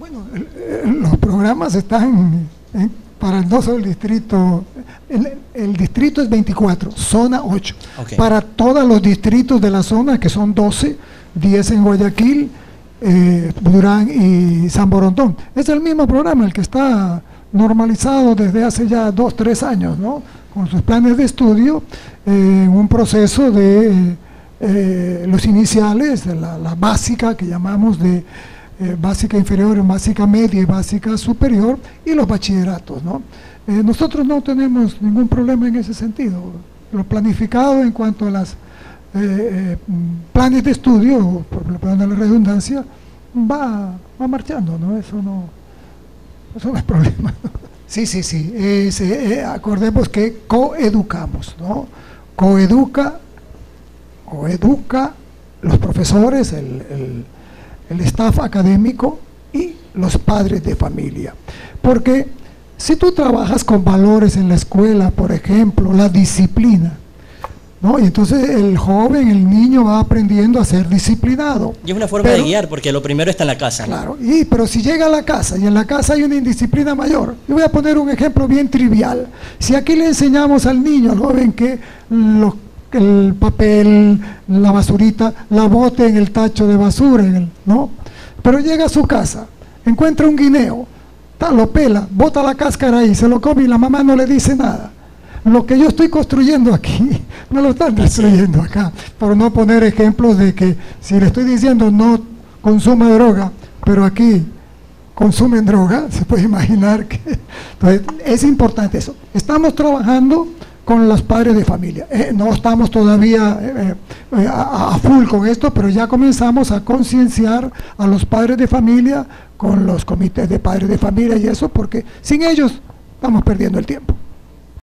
Bueno, los programas están para no solo el distrito, el distrito es 24, zona 8. Okay. Para todos los distritos de la zona, que son 12, 10 en Guayaquil, Durán y San Borondón. Es el mismo programa, el que está normalizado desde hace ya 2, 3 años, ¿no? Con sus planes de estudio, en un proceso de los iniciales, de la básica, que llamamos de básica inferior, básica media y básica superior, y los bachilleratos, ¿no? Nosotros no tenemos ningún problema en ese sentido. Lo planificado en cuanto a las planes de estudio, por la redundancia, va marchando, ¿no? Eso no es problema. Sí. Acordemos que coeducamos, ¿no? Coeduca los profesores, el staff académico y los padres de familia. Porque si tú trabajas con valores en la escuela, por ejemplo, la disciplina, ¿no? Y entonces el joven, el niño va aprendiendo a ser disciplinado. Y es una forma de guiar, porque lo primero está en la casa, ¿no? Claro, pero si llega a la casa y en la casa hay una indisciplina mayor, yo voy a poner un ejemplo bien trivial. Si aquí le enseñamos al niño, al joven, que el papel, la basurita, la bote en el tacho de basura, ¿no? Pero llega a su casa, encuentra un guineo, lo pela, bota la cáscara ahí, se lo come y la mamá no le dice nada. Lo que yo estoy construyendo aquí, no lo están destruyendo acá. Por no poner ejemplos de que si le estoy diciendo no consuma droga, pero aquí consumen droga, se puede imaginar que... Entonces, es importante eso. Estamos trabajando con los padres de familia. No estamos todavía a full con esto, pero ya comenzamos a concienciar a los padres de familia con los comités de padres de familia y eso, porque sin ellos estamos perdiendo el tiempo.